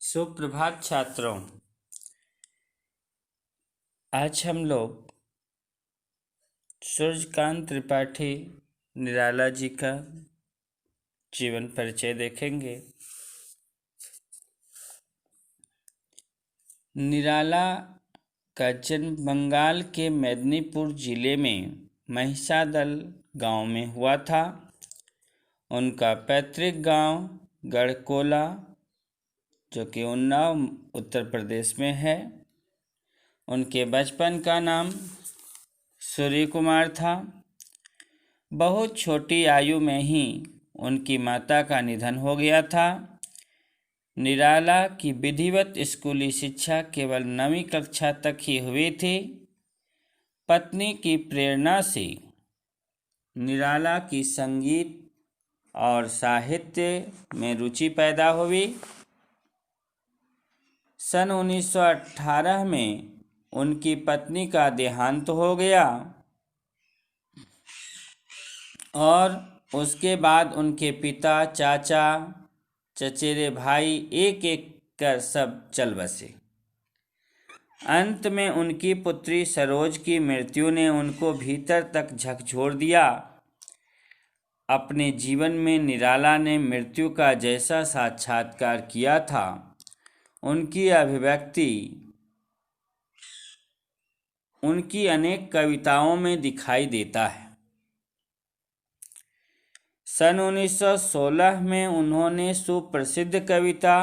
सुप्रभात छात्रों। आज हम लोग सूर्यकांत त्रिपाठी निराला जी का जीवन परिचय देखेंगे। निराला का जन्म बंगाल के मेदिनीपुर जिले में महिषादल गांव में हुआ था। उनका पैतृक गांव गढ़कोला, जो कि उन्नाव उत्तर प्रदेश में है। उनके बचपन का नाम सूर्य कुमार था। बहुत छोटी आयु में ही उनकी माता का निधन हो गया था। निराला की विधिवत स्कूली शिक्षा केवल 9वीं कक्षा तक ही हुई थी। पत्नी की प्रेरणा से निराला की संगीत और साहित्य में रुचि पैदा हुई। सन 1918 में उनकी पत्नी का देहांत हो गया और उसके बाद उनके पिता, चाचा, चचेरे भाई एक एक कर सब चल बसे। अंत में उनकी पुत्री सरोज की मृत्यु ने उनको भीतर तक झकझोर दिया। अपने जीवन में निराला ने मृत्यु का जैसा साक्षात्कार किया था, उनकी अभिव्यक्ति उनकी अनेक कविताओं में दिखाई देता है। सन 1916 में उन्होंने सुप्रसिद्ध कविता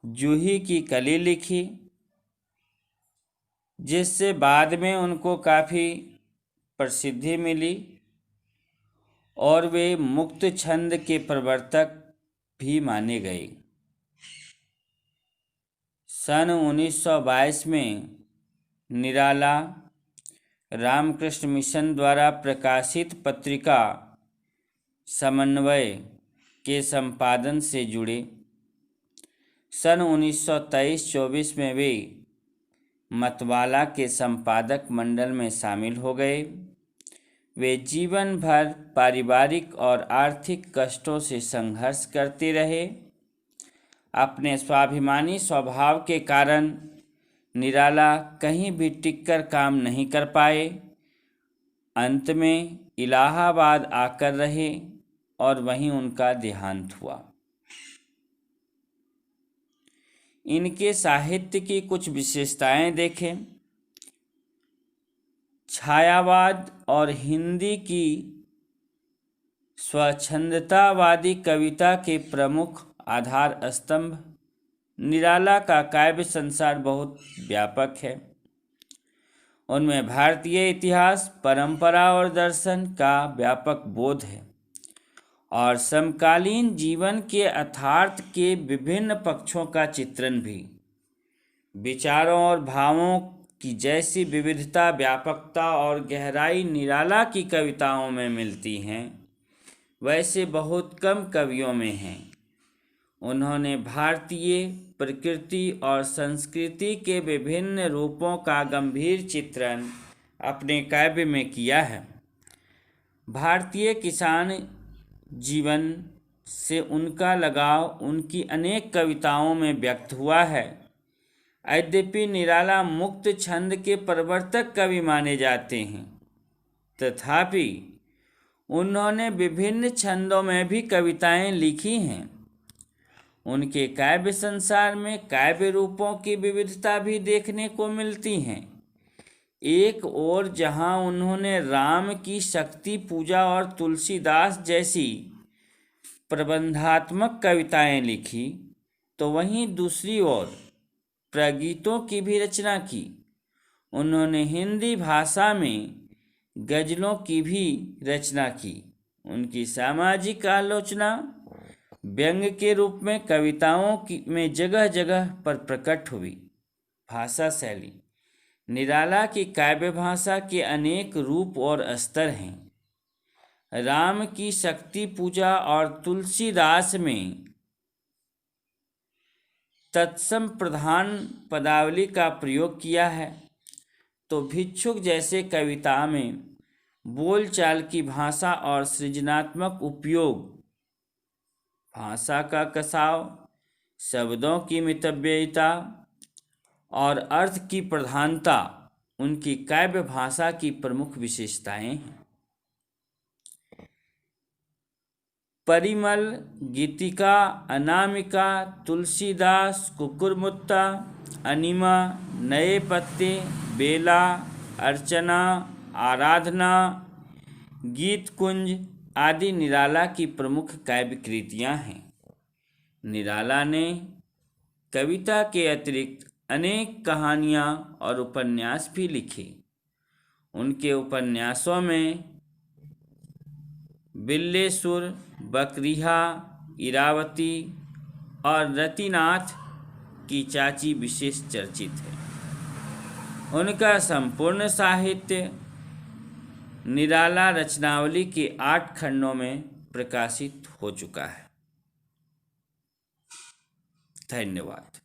जूही की कली लिखी, जिससे बाद में उनको काफ़ी प्रसिद्धि मिली और वे मुक्त छंद के प्रवर्तक भी माने गए। सन 1922 में निराला रामकृष्ण मिशन द्वारा प्रकाशित पत्रिका समन्वय के संपादन से जुड़े। सन 1923-24 में वे मतवाला के संपादक मंडल में शामिल हो गए। वे जीवन भर पारिवारिक और आर्थिक कष्टों से संघर्ष करते रहे। अपने स्वाभिमानी स्वभाव के कारण निराला कहीं भी टिककर काम नहीं कर पाए। अंत में इलाहाबाद आकर रहे और वहीं उनका देहांत हुआ। इनके साहित्य की कुछ विशेषताएं देखें। छायावाद और हिंदी की स्वच्छंदतावादी कविता के प्रमुख आधार स्तंभ। निराला का काव्य संसार बहुत व्यापक है। उनमें भारतीय इतिहास, परंपरा और दर्शन का व्यापक बोध है और समकालीन जीवन के यथार्थ के विभिन्न पक्षों का चित्रण भी। विचारों और भावों की जैसी विविधता, व्यापकता और गहराई निराला की कविताओं में मिलती हैं, वैसे बहुत कम कवियों में हैं। उन्होंने भारतीय प्रकृति और संस्कृति के विभिन्न रूपों का गंभीर चित्रण अपने काव्य में किया है। भारतीय किसान जीवन से उनका लगाव उनकी अनेक कविताओं में व्यक्त हुआ है। यद्यपि निराला मुक्त छंद के प्रवर्तक कवि माने जाते हैं, तथापि उन्होंने विभिन्न छंदों में भी कविताएं लिखी हैं। उनके काव्य संसार में काव्य रूपों की विविधता भी देखने को मिलती हैं। एक ओर जहां उन्होंने राम की शक्ति पूजा और तुलसीदास जैसी प्रबंधात्मक कविताएं लिखी, तो वहीं दूसरी ओर प्रगीतों की भी रचना की। उन्होंने हिंदी भाषा में गज़लों की भी रचना की। उनकी सामाजिक आलोचना व्यंग्य के रूप में कविताओं में जगह जगह पर प्रकट हुई। भाषा शैली। निराला की काव्य भाषा के अनेक रूप और स्तर हैं। राम की शक्ति पूजा और तुलसीदास में तत्सम प्रधान पदावली का प्रयोग किया है, तो भिक्षुक जैसे कविता में बोलचाल की भाषा और सृजनात्मक उपयोग, भाषा का कसाव, शब्दों की मितव्ययिता और अर्थ की प्रधानता उनकी काव्य भाषा की प्रमुख विशेषताएं हैं। परिमल, गीतिका, अनामिका, तुलसीदास, कुकुरमुत्ता, अनिमा, नए पत्ते, बेला, अर्चना, आराधना, गीत कुंज आदि निराला की प्रमुख काव्य कृतियाँ हैं। निराला ने कविता के अतिरिक्त अनेक कहानियाँ और उपन्यास भी लिखे। उनके उपन्यासों में बिल्लेसुर, बकरिहा, इरावती और रतिनाथ की चाची विशेष चर्चित है। उनका संपूर्ण साहित्य निराला रचनावली के 8 खंडों में प्रकाशित हो चुका है। धन्यवाद।